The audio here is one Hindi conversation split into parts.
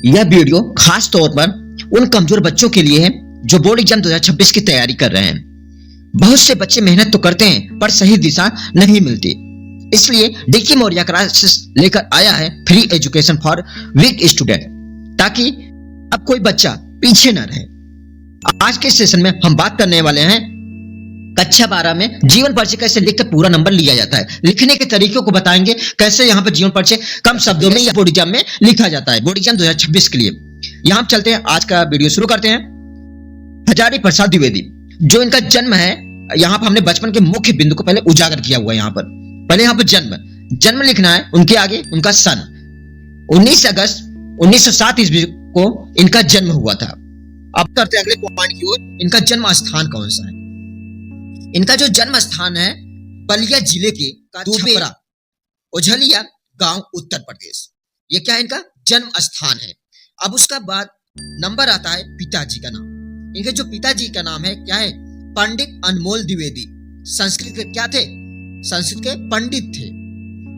यह वीडियो खास तौर पर उन कमजोर बच्चों के लिए है जो बोर्ड एग्जाम 2026 की तैयारी कर रहे हैं। बहुत से बच्चे मेहनत तो करते हैं पर सही दिशा नहीं मिलती, इसलिए डीके मौर्य क्लासेस लेकर आया है free education for weak student, ताकि अब कोई बच्चा पीछे न रहे। आज के सेशन में हम बात करने वाले हैं कक्षा 12 में जीवन परिचय कैसे लिखकर पूरा नंबर लिया जाता है। लिखने के तरीकों को बताएंगे, कैसे यहाँ पर जीवन परिचय कम शब्दों में या बोर्ड एग्जाम में लिखा जाता है, बोर्ड एग्जाम 2026 के लिए। यहाँ चलते हैं, आज का वीडियो शुरू करते हैं। हजारी प्रसाद द्विवेदी, जो इनका जन्म है, यहाँ पर हमने बचपन के मुख्य बिंदु को पहले उजागर किया हुआ है। यहाँ पर पहले यहाँ पर जन्म लिखना है, उनके आगे उनका सन। 19 अगस्त 1907 ईस्वी को इनका जन्म हुआ था। अब करते हैं अगले पॉइंट की ओर। इनका जन्म स्थान कौन सा है? इनका जो जन्म स्थान है बलिया जिले के छपरा ओझलिया गांव, उत्तर प्रदेश। ये क्या है? इनका जन्म स्थान है। अब उसका बाद नंबर आता है पिताजी का नाम। इनके जो पिताजी का नाम है क्या है? पंडित अनमोल द्विवेदी। संस्कृत के क्या थे? संस्कृत के पंडित थे।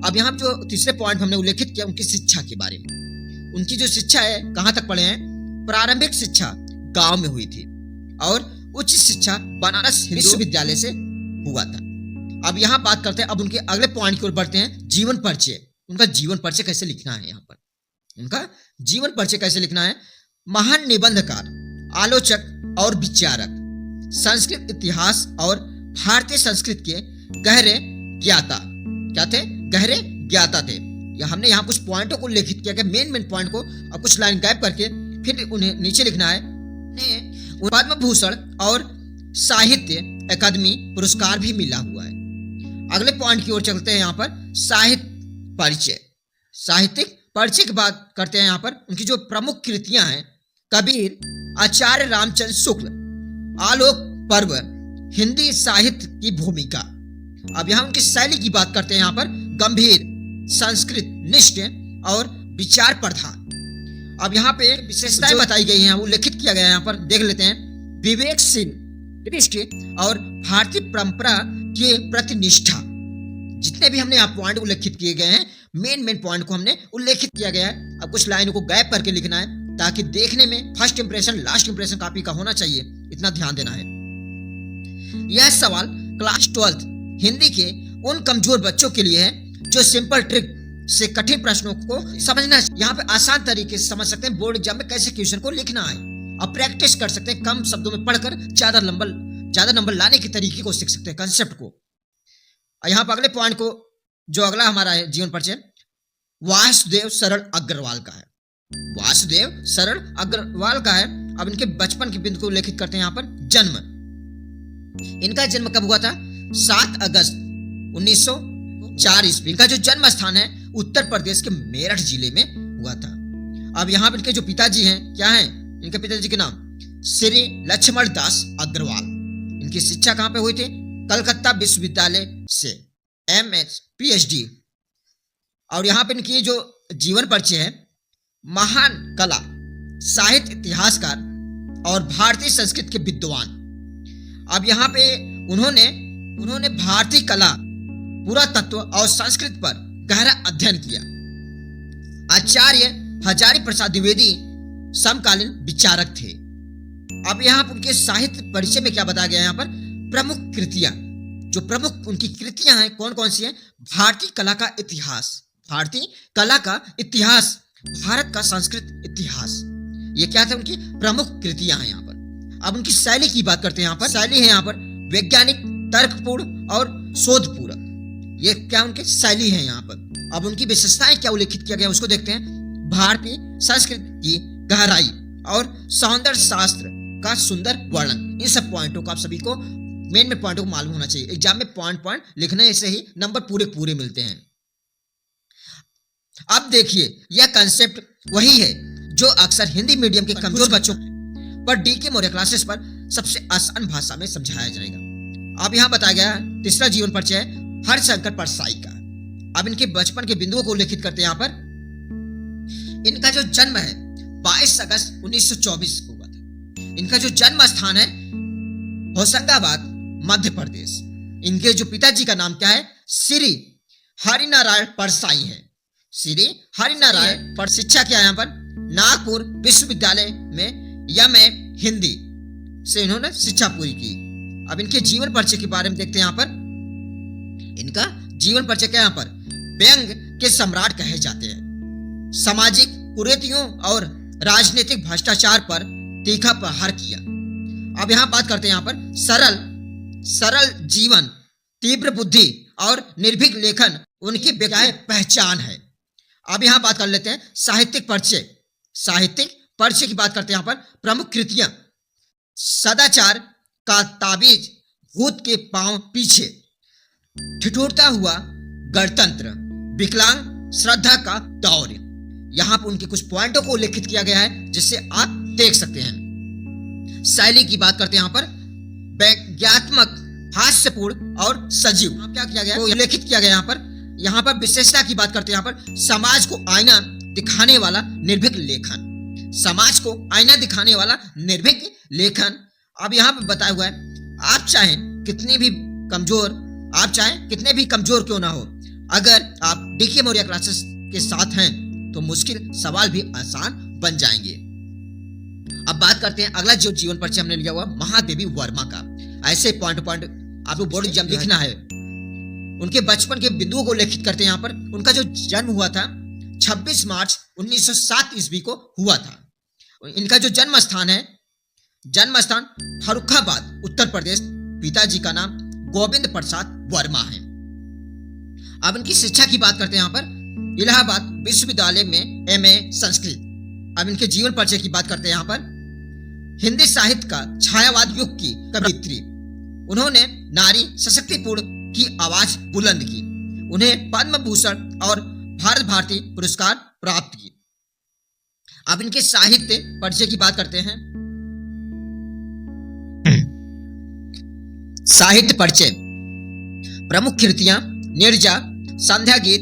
अब यहाँ जो तीसरे पॉइंट हमने उल्लेखित किया उनकी शिक्षा के बारे में। उनकी जो शिक्षा है कहाँ तक पढ़े हैं? प्रारंभिक शिक्षा गांव में हुई थी और उच्च शिक्षा बनारस विश्वविद्यालय से हुआ था। अब यहाँ बात करते हैं, अब उनके अगले पॉइंट की ओर बढ़ते हैं, जीवन परिचय। उनका जीवन परिचय कैसे लिखना है? यहाँ पर उनका जीवन परिचय कैसे लिखना है? महान निबंधकार, आलोचक और विचारक, संस्कृत इतिहास और भारतीय संस्कृत के गहरे ज्ञाता। क्या थे? गहरे ज्ञाता थे। हमने यहाँ कुछ पॉइंटों को उल्लेखित किया कि मेन पॉइंट को अब कुछ लाइन गायब करके फिर उन्हें नीचे लिखना है। पद्म भूषण और साहित्य अकादमी पुरस्कार भी मिला हुआ है। अगले पॉइंट की ओर चलते हैं। यहाँ पर साहित्य परिचय, साहित्यिक परिचय की बात करते हैं। यहाँ पर उनकी जो प्रमुख कृतियां हैं, कबीर, आचार्य रामचंद्र शुक्ल, आलोक पर्व, हिंदी साहित्य की भूमिका। अब यहाँ उनकी शैली की बात करते हैं। यहाँ पर गंभीर, संस्कृत निष्ठ और विचार प्रधान। अब यहाँ पे विशेषताएं बताई गई हैं, उल्लेखित किया गया है। यहाँ पर देख लेते हैं। विवेकशील दृष्टि और भारतीय परंपरा के प्रति निष्ठा। जितने भी हमने यहाँ पॉइंट उल्लेखित किए गए हैं, मेन पॉइंट को हमने उल्लेखित किया गया है। अब कुछ लाइनों को गायब करके लिखना है ताकि देखने में first impression last impression copy का होना चाहिए, इतना ध्यान देना है। यह सवाल क्लास 12 हिंदी के उन कमजोर बच्चों के लिए है जो सिंपल ट्रिक से कठिन प्रश्नों को समझना, यहाँ पे आसान तरीके से समझ सकते हैं बोर्ड एग्जाम में कैसे क्वेश्चन को लिखना है। अब प्रैक्टिस कर सकते हैं, कम शब्दों में पढ़कर ज्यादा नंबर लाने के तरीके को सीख सकते हैं, कंसेप्ट को। यहाँ पर अगले पॉइंट को, जो अगला हमारा है जीवन परिचय, वासुदेव सरल अग्रवाल का है। वासुदेव सरल अग्रवाल का है। अब इनके बचपन के बिंदु को उल्लेखित करते हैं। यहाँ पर जन्म, इनका जन्म कब हुआ था? 7 अगस्त 1904 ईस्वी। इनका जो जन्म स्थान है उत्तर प्रदेश के मेरठ जिले में हुआ था। अब यहाँ पर इनके जो पिताजी हैं क्या हैं? इनके पिताजी के नाम श्री लक्ष्मण दास अग्रवाल। इनकी शिक्षा कहाँ पे हुई थी? कलकत्ता विश्वविद्यालय से MS PhD। और यहाँ पे इनकी जो जीवन परिचय है, महान कला, साहित्य इतिहासकार और भारतीय संस्कृत के विद्वान। अब यहाँ पे उन्होंने भारतीय कला, पुरातत्व और संस्कृत पर गहरा अध्ययन किया। आचार्य हजारी प्रसाद द्विवेदी समकालीन विचारक थे। अब यहाँ उनके साहित्य परिचय में क्या बताया गया है? यहाँ पर प्रमुख कृतियां, जो प्रमुख उनकी कृतियां हैं कौन कौन सी हैं? भारतीय कला का इतिहास, भारतीय कला का इतिहास, भारत का संस्कृत इतिहास। ये क्या थे? उनकी प्रमुख कृतियां हैं। यहाँ पर अब उनकी शैली की बात करते हैं। यहाँ पर शैली है यहाँ पर वैज्ञानिक, तर्कपूर्ण और शोधपूर्ण। ये क्या उनकी शैली है? यहाँ पर अब उनकी विशेषताएं क्या उल्लेखित किया गया उसको देखते हैं। भारतीय संस्कृति की गहराई और सौंदर्य शास्त्र का सुंदर वर्णन। इन सब पॉइंटों को आप सभी को मेन पॉइंटों को मालूम होना चाहिए। एग्जाम में पॉइंट लिखने से ही नंबर पूरे मिलते हैं। अब देखिए, यह कंसेप्ट वही है जो अक्सर हिंदी मीडियम के कमजोर बच्चों पर डीके मौर्य क्लासेस पर सबसे आसान भाषा में समझाया जाएगा। अब यहाँ बताया गया तीसरा जीवन परिचय है हरिशंकर परसाई का। अब इनके बचपन के बिंदुओं को उल्लेखित करते हैं। यहाँ पर इनका जो जन्म है 22 अगस्त 1924 को हुआ था। इनका जो जन्म स्थान है होशंगाबाद, मध्य प्रदेश। इनके जो पिताजी का नाम क्या है? श्री हरिनारायण परसाई है। श्री हरिनारायण पर शिक्षा क्या है यहाँ पर? नागपुर विश्वविद्यालय में एमए हिंदी से इन्होंने शिक्षा पूरी की। अब इनके जीवन परिचय के बारे में देखते हैं। यहाँ पर इनका जीवन परिचय क्या, यहाँ पर व्यंग के सम्राट कहे जाते हैं। सामाजिक कुरीतियों और राजनीतिक भ्रष्टाचार पर तीखा प्रहार किया। अब यहाँ बात करते हैं, यहाँ पर सरल जीवन, तीव्र बुद्धि और निर्भीक लेखन उनकी व्यक्तिगत पहचान है। अब यहाँ बात कर लेते हैं साहित्यिक परिचय की बात करते हैं। यहाँ पर प्रमुख कृतियां सदाचार का ताबीज, भूत के पांव पीछे, ठिठुरता हुआ गणतंत्र, विकलांग श्रद्धा का दौर। यहाँ पर उनके कुछ पॉइंटों को उल्लेखित किया गया है जिससे आप देख सकते हैं। शैली की बात करते हैं, यहाँ पर व्यंग्यात्मक, हास्यपूर्ण और सजीव। क्या किया गया, उल्लेखित किया गया। यहाँ पर विशेषता की बात करते हैं। यहाँ पर समाज को आईना दिखाने वाला निर्भीक लेखन, समाज को आईना दिखाने वाला निर्भीक लेखन। अब यहाँ पर बताया हुआ है, आप चाहे कितने भी कमजोर क्यों ना हो, अगर आप डीके मौर्य क्लासेस के साथ हैं तो मुश्किल सवाल भी आसान बन जाएंगे। अब बात करते हैं अगला जो जीवन परिचय हमने लिया हुआ महादेवी वर्मा का। ऐसे पॉइंट आपको बोर्ड एग्जाम लिखना है। उनके बचपन के बिंदुओं को उल्लेखित करते हैं। यहाँ पर उनका जो जन्म हुआ था 26 मार्च 1907 ईस्वी को हुआ था। इनका जो जन्म स्थान फर्रुखाबाद उत्तर प्रदेश। पिताजी का नाम गोविंद प्रसाद वर्मा है। अब इनकी शिक्षा की बात करते हैं। यहाँ पर इलाहाबाद विश्वविद्यालय में एमए संस्कृत। अब इनके जीवन परिचय की बात करते हैं। यहाँ पर हिंदी साहित्य का छायावाद युग की कवियत्री। उन्होंने नारी सशक्तिपूर्ण की आवाज बुलंद की। उन्हें पद्म भूषण और भारत भारती पुरस्कार प्राप्त किए। अब इनके साहित्य परिचय की बात करते हैं। साहित्य परिचय, प्रमुख कृतियां निर्जा, संध्या गीत,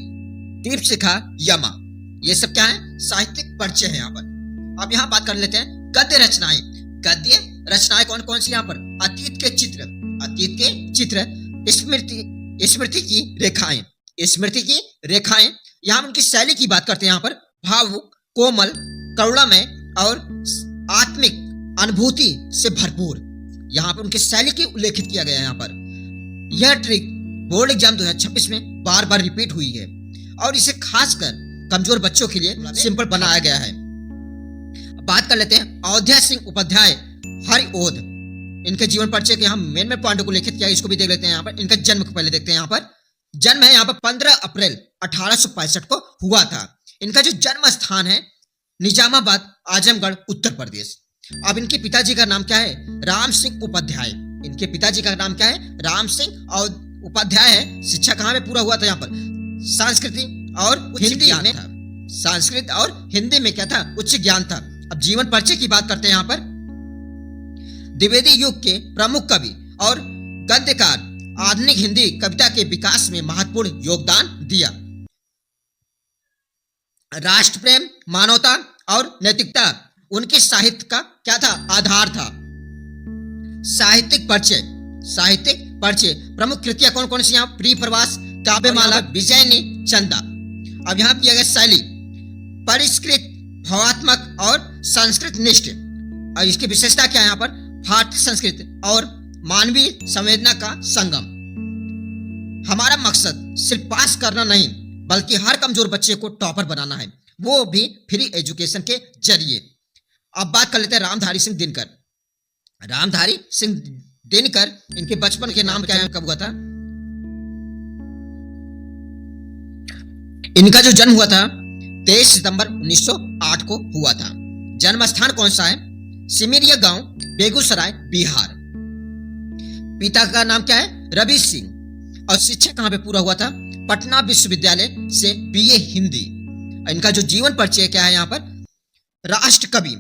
दीपशिखा, यमा, ये सब क्या है, साहित्यिक परिचय है। यहाँ पर अब यहाँ बात कर लेते हैं गद्य रचनाएं कौन कौन सी। यहाँ पर अतीत के चित्र, स्मृति की रेखाएं। यहाँ उनकी शैली की बात करते हैं। यहाँ पर भावुक, कोमल, करुणामय और आत्मिक अनुभूति से भरपूर। यहाँ पर उनकी शैली की उल्लेखित किया गया है। यहाँ पर यह ट्रिक बोर्ड एग्जाम 2026 में बार बार रिपीट हुई है और इसे खासकर कमजोर बच्चों के लिए सिंपल बनाया गया है। बात कर लेते हैं अयोध्या सिंह उपाध्याय हरिओध। इनके जीवन परिचय के हम मेन पॉइंट को लिखित किया, इसको भी देख लेते हैं। यहाँ पर इनका जन्म को पहले देखते हैं। यहाँ पर जन्म है यहाँ पर 15 अप्रैल 1865 को हुआ था। इनका जो जन्म स्थान है निजामाबाद, आजमगढ़, उत्तर प्रदेश। अब इनके पिताजी का नाम क्या है, राम सिंह उपाध्याय। इनके पिताजी का नाम क्या है, राम सिंह और उपाध्याय है। शिक्षा कहाँ में पूरा हुआ था, यहाँ पर संस्कृत और हिंदी में क्या था, उच्च ज्ञान था। अब जीवन परिचय की बात करते हैं। यहाँ पर द्विवेदी युग के प्रमुख कवि और गद्यकार, आधुनिक हिंदी कविता के विकास में महत्वपूर्ण योगदान दिया। राष्ट्र प्रेम, मानवता और नैतिकता उनके साहित्य का क्या था, आधार था। साहित्यिक परिचय, प्रमुख कृतियां कौन कौन सी, यहाँ प्रिय प्रवास, काव्यमाला, विजयनी, चंदा। अब यहाँ किया गया शैली परिष्कृत, भावात्मक और संस्कृत निष्ठ। और इसकी विशेषता क्या है, यहाँ पर भारतीय संस्कृति और मानवीय संवेदना का संगम। हमारा मकसद सिर्फ पास करना नहीं बल्कि हर कमजोर बच्चे को टॉपर बनाना है, वो भी फ्री एजुकेशन के जरिए। अब बात कर लेते हैं रामधारी सिंह दिनकर। इनके बचपन के नाम क्या है, कब हुआ था, इनका जो जन्म हुआ था 23 सितंबर 1908 को हुआ था। जन्म स्थान कौन सा है, सिमरिया गांव, बेगूसराय, बिहार। पिता का नाम क्या है, रवि सिंह। और शिक्षा कहां पे पूरा हुआ था, पटना विश्वविद्यालय से बीए हिंदी। इनका जो जीवन परिचय क्या है, यहाँ पर राष्ट्र कवि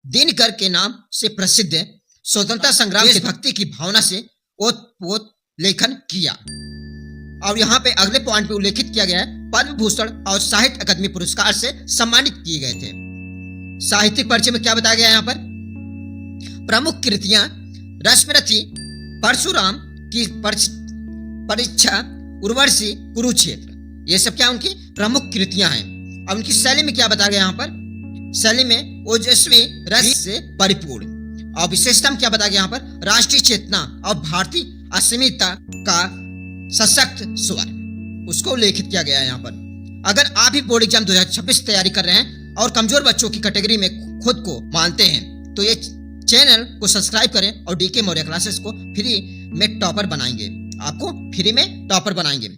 दिनकर के नाम से प्रसिद्ध है। स्वतंत्रता संग्राम की भक्ति की भावना से ओत लेखन किया। और यहाँ पे अगले पॉइंट पे उल्लेखित किया गया है पद्म भूषण और साहित्य अकादमी पुरस्कार से सम्मानित किए गए थे। साहित्यिक परिचय में क्या बताया गया है, यहाँ पर प्रमुख कृतियां रश्मिरथी, परशुराम की परीक्षा, उर्वशी, कुरुक्षेत्र, ये सब क्या उनकी प्रमुख कृतियां हैं। अब उनकी शैली में क्या बताया गया, यहाँ पर शैली में ओजस्वी रस से परिपूर्ण। और विशेषता क्या बताया गया यहाँ पर, राष्ट्रीय चेतना और भारतीय अस्मिता का सशक्त स्वर, उसको उल्लेखित किया गया है यहाँ पर। अगर आप भी बोर्ड एग्जाम 2026 तैयारी कर रहे हैं और कमजोर बच्चों की कैटेगरी में खुद को मानते हैं तो ये चैनल को सब्सक्राइब करें और डीके मौर्य क्लासेस को फ्री में टॉपर बनाएंगे, आपको फ्री में टॉपर बनाएंगे।